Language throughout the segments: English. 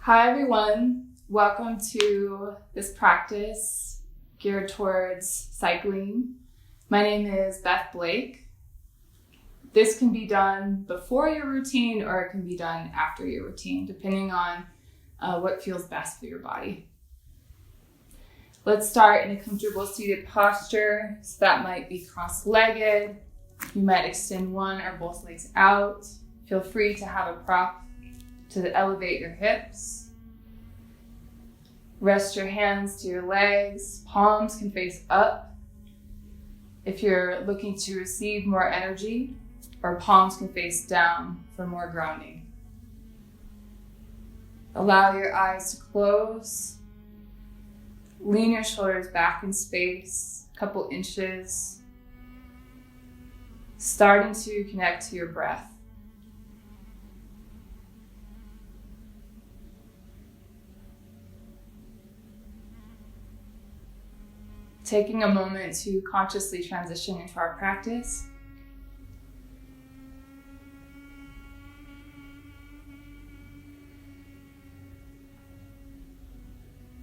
Hi everyone, welcome to this practice geared towards cycling. My name is Beth Blake. This can be done before your routine or it can be done after your routine, depending on what feels best for your body. Let's start in a comfortable seated posture. So that might be cross-legged. You might extend one or both legs out. Feel free to have a prop to elevate your hips. Rest your hands to your legs. Palms can face up if you're looking to receive more energy, or palms can face down for more grounding. Allow your eyes to close. Lean your shoulders back in space, a couple inches. Starting to connect to your breath. Taking a moment to consciously transition into our practice.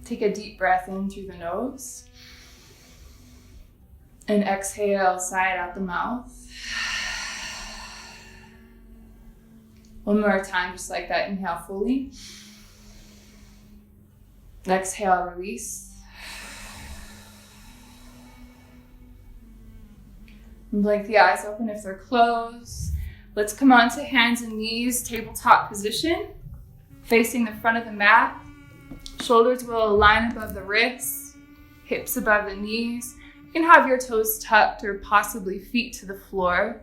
Take a deep breath in through the nose. And exhale, sigh out the mouth. One more time, just like that. Inhale fully. Exhale, release. And blink the eyes open if they're closed. Let's come on to hands and knees, tabletop position, facing the front of the mat. Shoulders will align above the wrists, hips above the knees. You can have your toes tucked or possibly feet to the floor.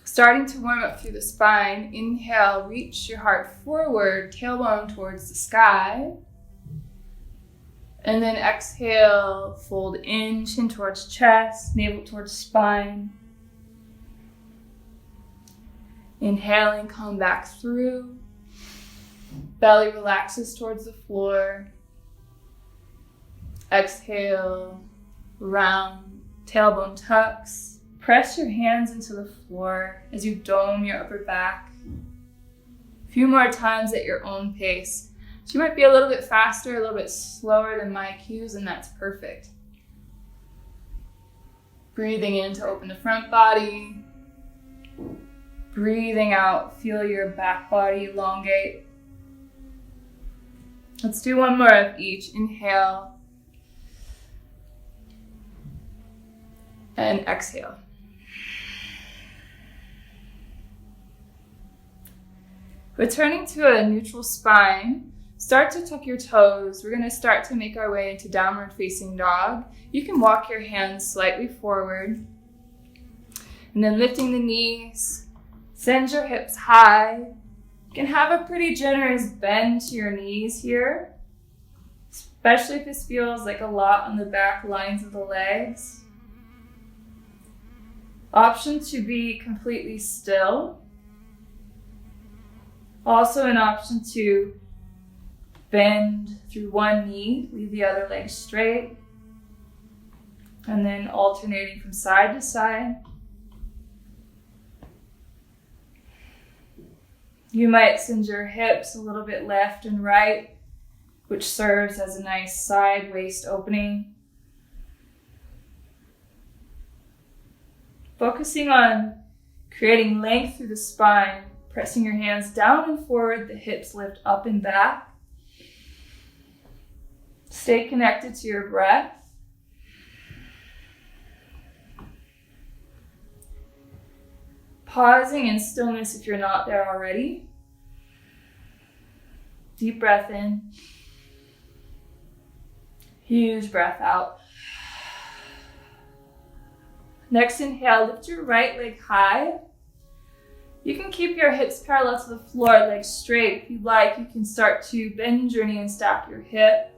Starting to warm up through the spine, inhale, reach your heart forward, tailbone towards the sky. And then exhale, fold in, chin towards chest, navel towards spine. Inhaling, come back through. Belly relaxes towards the floor. Exhale, round, tailbone tucks. Press your hands into the floor as you dome your upper back. A few more times at your own pace. So you might be a little bit faster, a little bit slower than my cues, and that's perfect. Breathing in to open the front body. Breathing out, feel your back body elongate. Let's do one more of each. Inhale. And exhale. Returning to a neutral spine. Start to tuck your toes. We're going to start to make our way into downward facing dog. You can walk your hands slightly forward. And then lifting the knees. Send your hips high. You can have a pretty generous bend to your knees here, especially if this feels like a lot on the back lines of the legs. Option to be completely still. Also an option to bend through one knee, leave the other leg straight, and then alternating from side to side. You might send your hips a little bit left and right, which serves as a nice side waist opening. Focusing on creating length through the spine, pressing your hands down and forward, the hips lift up and back. Stay connected to your breath. Pausing in stillness if you're not there already. Deep breath in. Huge breath out. Next inhale, lift your right leg high. You can keep your hips parallel to the floor, legs straight. If you like, you can start to bend your knee and stack your hip.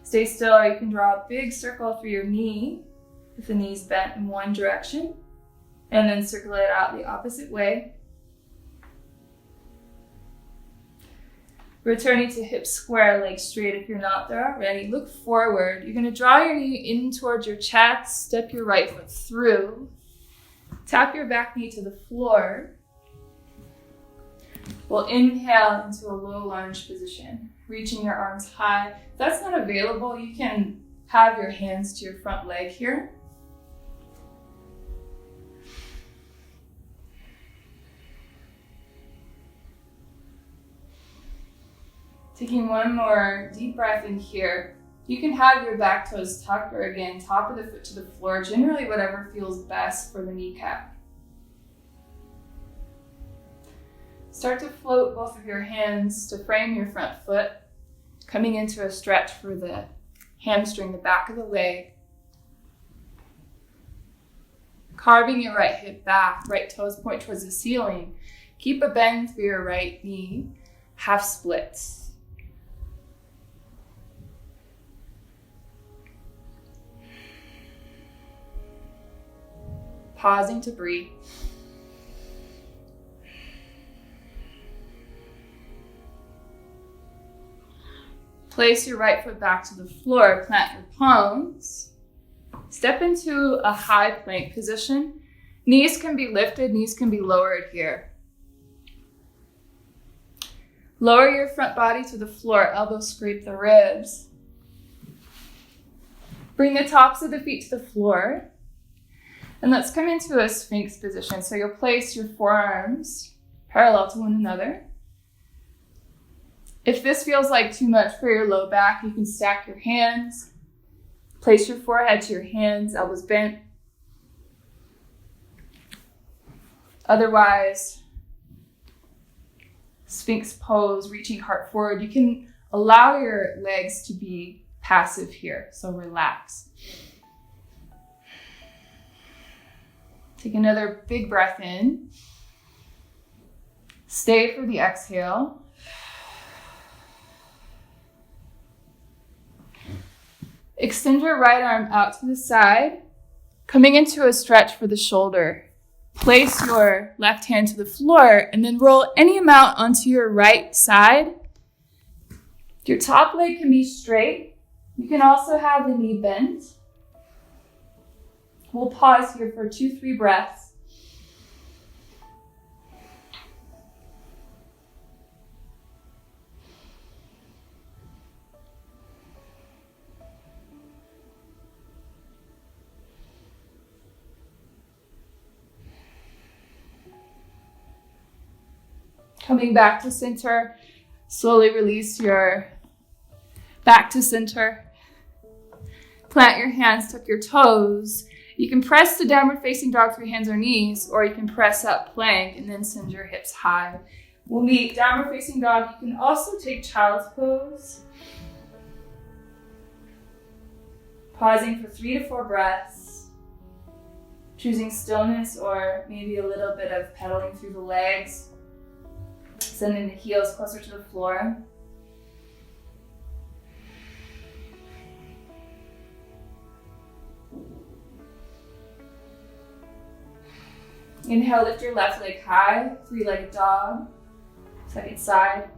Stay still, or you can draw a big circle through your knee if the knee's bent in one direction, and then circle it out the opposite way. Returning to hips square, legs straight if you're not there already. Look forward. You're going to draw your knee in towards your chest, step your right foot through, tap your back knee to the floor. We'll inhale into a low lunge position, reaching your arms high. If that's not available, you can have your hands to your front leg here. Taking one more deep breath in here. You can have your back toes tucked, or again, top of the foot to the floor, generally whatever feels best for the kneecap. Start to float both of your hands to frame your front foot, coming into a stretch for the hamstring, the back of the leg. Carving your right hip back, right toes point towards the ceiling. Keep a bend through your right knee, half splits. Pausing to breathe. Place your right foot back to the floor, plant your palms. Step into a high plank position. Knees can be lifted, knees can be lowered here. Lower your front body to the floor, elbows scrape the ribs. Bring the tops of the feet to the floor. And let's come into a Sphinx position. So you'll place your forearms parallel to one another. If this feels like too much for your low back, you can stack your hands. Place your forehead to your hands, elbows bent. Otherwise, Sphinx pose, reaching heart forward. You can allow your legs to be passive here, so relax. Take another big breath in. Stay for the exhale. Extend your right arm out to the side, coming into a stretch for the shoulder. Place your left hand to the floor and then roll any amount onto your right side. Your top leg can be straight. You can also have the knee bent. We'll pause here for 2-3 breaths. Coming back to center, slowly release your back to center. Plant your hands, tuck your toes. You can press to downward facing dog through hands or knees, or you can press up plank and then send your hips high. We'll meet downward facing dog. You can also take child's pose. Pausing for 3 to 4 breaths. Choosing stillness or maybe a little bit of pedaling through the legs. Sending the heels closer to the floor. Inhale, lift your left leg high, 3-legged dog, second side.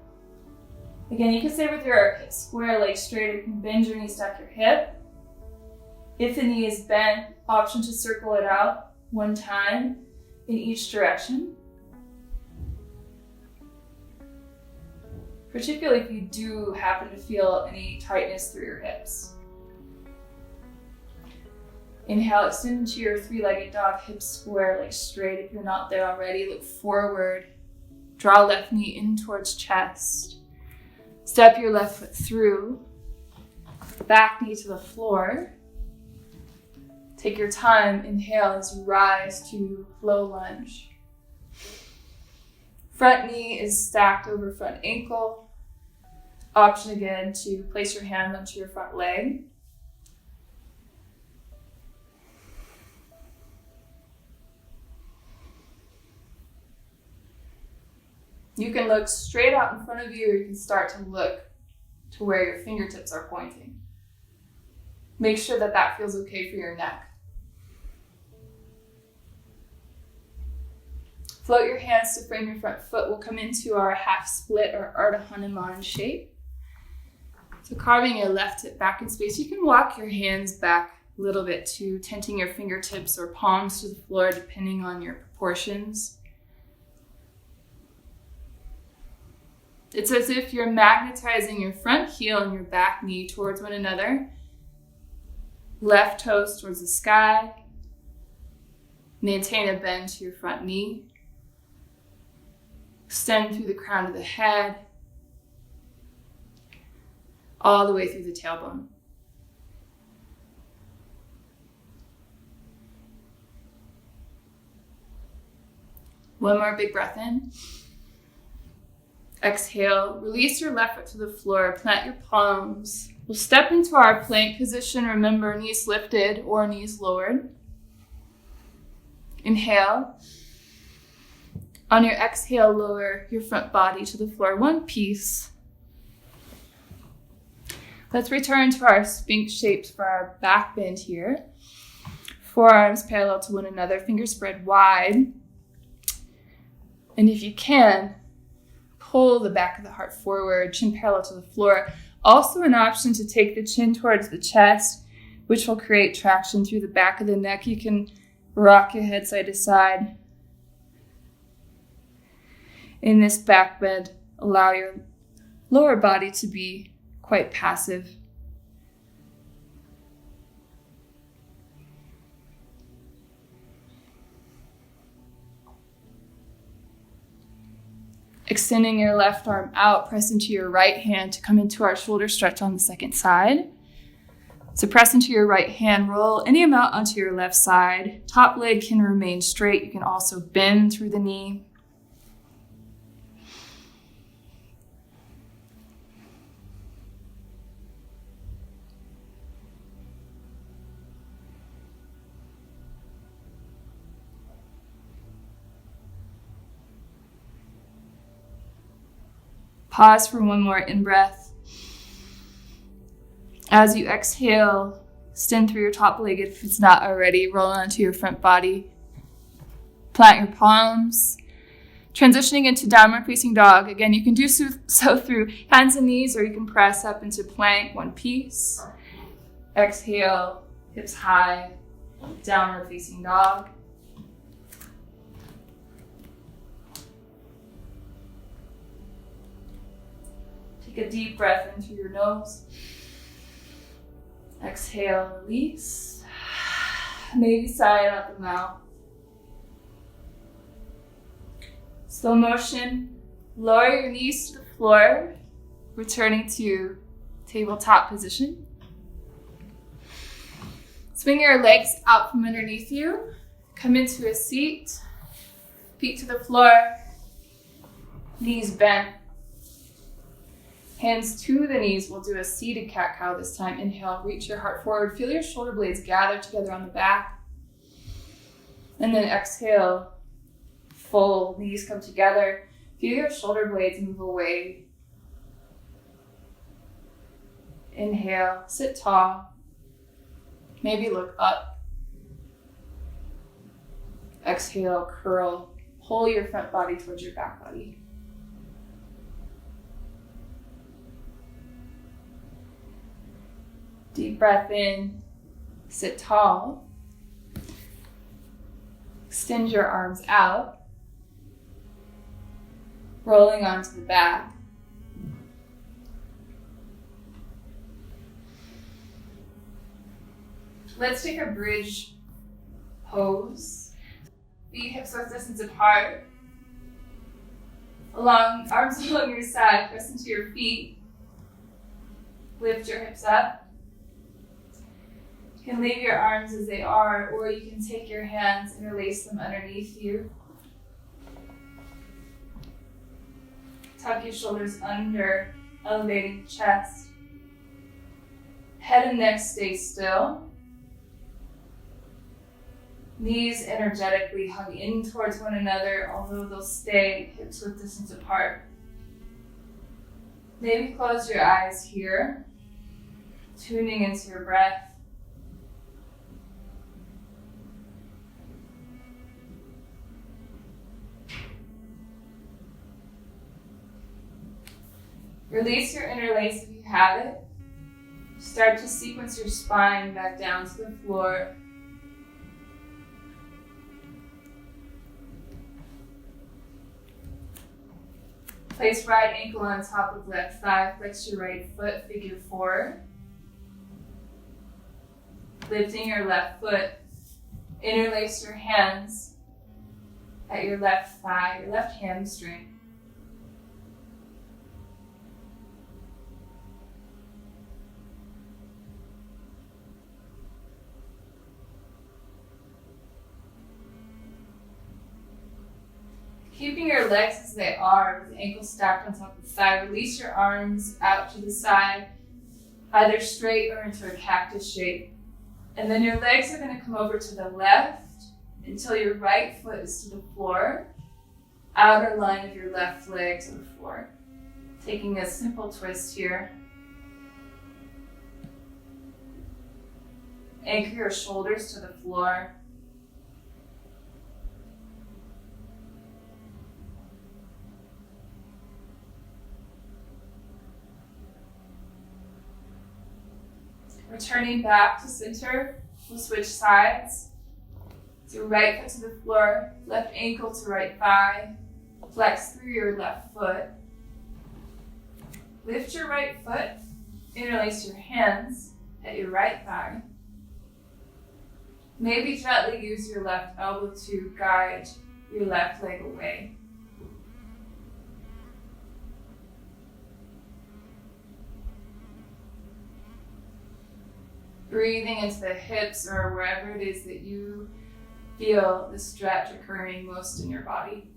Again, you can stay with your hips square, legs straight, or you can bend your knees, tuck your hip. If the knee is bent, option to circle it out one time in each direction. Particularly if you do happen to feel any tightness through your hips. Inhale, extend into your 3-legged dog, hips square, legs straight. If you're not there already, look forward. Draw left knee in towards chest. Step your left foot through. Back knee to the floor. Take your time. Inhale as you rise to low lunge. Front knee is stacked over front ankle. Option again to place your hand onto your front leg. You can look straight out in front of you, or you can start to look to where your fingertips are pointing. Make sure that that feels okay for your neck. Float your hands to frame your front foot. We'll come into our half split or Ardha Hanuman shape. So carving your left hip back in space, you can walk your hands back a little bit to tenting your fingertips or palms to the floor, depending on your proportions. It's as if you're magnetizing your front heel and your back knee towards one another. Left toes towards the sky. Maintain a bend to your front knee. Extend through the crown of the head, all the way through the tailbone. One more big breath in. Exhale, release your left foot to the floor, plant your palms. We'll step into our plank position. Remember, knees lifted or knees lowered. Inhale. On your exhale, lower your front body to the floor, one piece. Let's return to our Sphinx shapes for our back bend here. Forearms parallel to one another, fingers spread wide. And if you can, pull the back of the heart forward, chin parallel to the floor. Also an option to take the chin towards the chest, which will create traction through the back of the neck. You can rock your head side to side. In this back bend, allow your lower body to be quite passive. Extending your left arm out, press into your right hand to come into our shoulder stretch on the second side. So press into your right hand, roll any amount onto your left side. Top leg can remain straight. You can also bend through the knee. Pause for one more in-breath. As you exhale, extend through your top leg if it's not already. Roll onto your front body. Plant your palms. Transitioning into downward facing dog. Again, you can do so through hands and knees, or you can press up into plank, one piece. Exhale, hips high, downward facing dog. Take a deep breath in through your nose. Exhale, release. Maybe sigh out the mouth. Slow motion. Lower your knees to the floor, returning to tabletop position. Swing your legs out from underneath you. Come into a seat. Feet to the floor. Knees bent. Hands to the knees. We'll do a seated cat-cow this time. Inhale, reach your heart forward. Feel your shoulder blades gather together on the back. And then exhale, fold, knees come together. Feel your shoulder blades move away. Inhale, sit tall. Maybe look up. Exhale, curl. Pull your front body towards your back body. Deep breath in, sit tall. Extend your arms out, rolling onto the back. Let's take a bridge pose. Feet hips width distance apart. Arms along your side, press into your feet. Lift your hips up. You can leave your arms as they are, or you can take your hands, interlace them underneath you. Tuck your shoulders under, elevating the chest. Head and neck stay still. Knees energetically hug in towards one another, although they'll stay hips width distance apart. Maybe close your eyes here, tuning into your breath. Release your interlace if you have it. Start to sequence your spine back down to the floor. Place right ankle on top of left thigh, flex your right foot, figure 4. Lifting your left foot, interlace your hands at your left thigh, your left hamstring. Keeping your legs as they are, with ankles stacked on top of the thigh, release your arms out to the side, either straight or into a cactus shape. And then your legs are going to come over to the left until your right foot is to the floor, outer line of your left leg to the floor. Taking a simple twist here. Anchor your shoulders to the floor. Returning back to center, we'll switch sides. So right foot to the floor, left ankle to right thigh, flex through your left foot. Lift your right foot, interlace your hands at your right thigh. Maybe gently use your left elbow to guide your left leg away. Breathing into the hips or wherever it is that you feel the stretch occurring most in your body.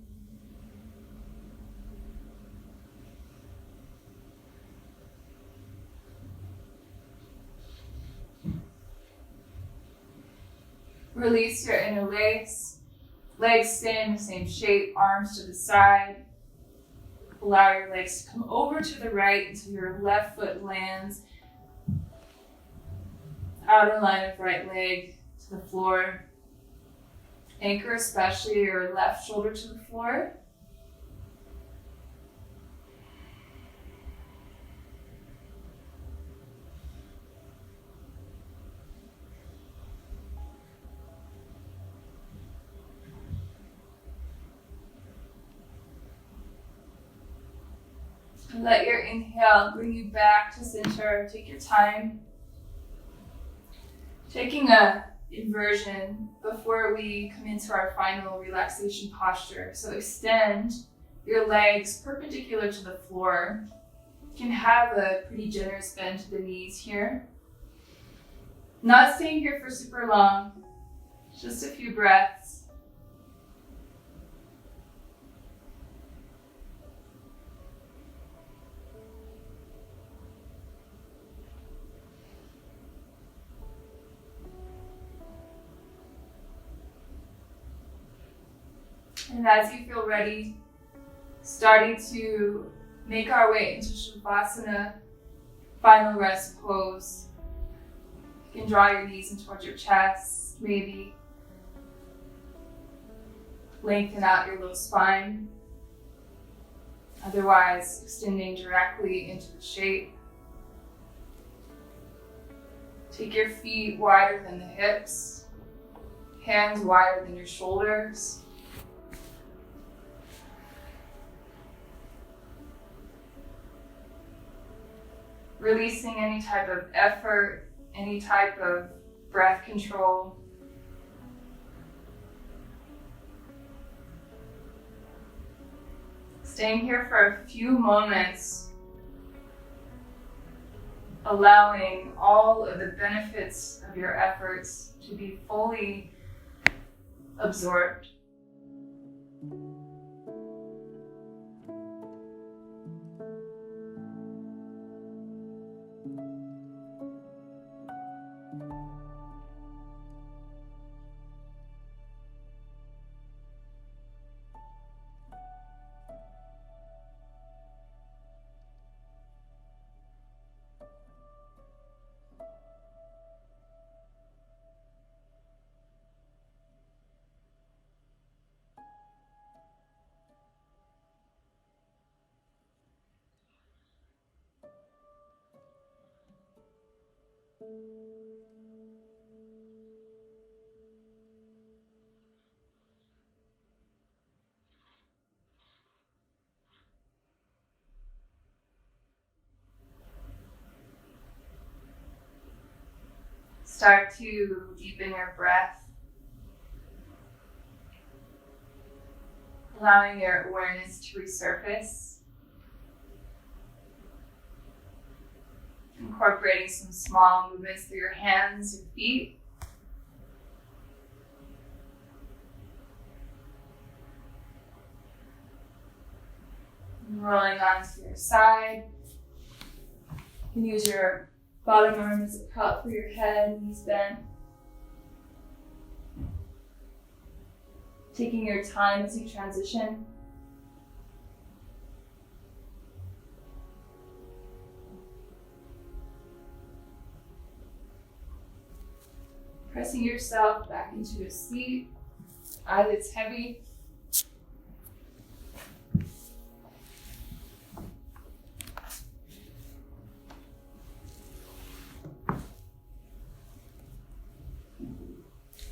Release your interlace. Legs stay in the same shape, arms to the side. Allow your legs to come over to the right until your left foot lands. Outer line of right leg to the floor. Anchor especially your left shoulder to the floor. And let your inhale bring you back to center. Take your time. Taking a inversion before we come into our final relaxation posture. So extend your legs perpendicular to the floor. You can have a pretty generous bend to the knees here. Not staying here for super long, just a few breaths. And as you feel ready, starting to make our way into Shavasana, final rest pose. You can draw your knees in towards your chest, maybe lengthen out your low spine. Otherwise, extending directly into the shape. Take your feet wider than the hips, hands wider than your shoulders. Releasing any type of effort, any type of breath control. Staying here for a few moments, allowing all of the benefits of your efforts to be fully absorbed. Start to deepen your breath, allowing your awareness to resurface, incorporating some small movements through your hands, your feet. Rolling onto your side. You can use your bottom arm as a prop for your head, knees bent. Taking your time as you transition. Pressing yourself back into a seat, eyelids heavy.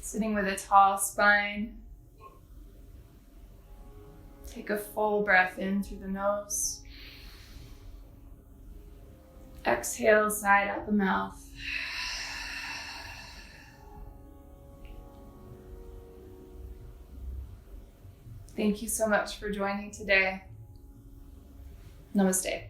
Sitting with a tall spine. Take a full breath in through the nose. Exhale, side out the mouth. Thank you so much for joining today. Namaste.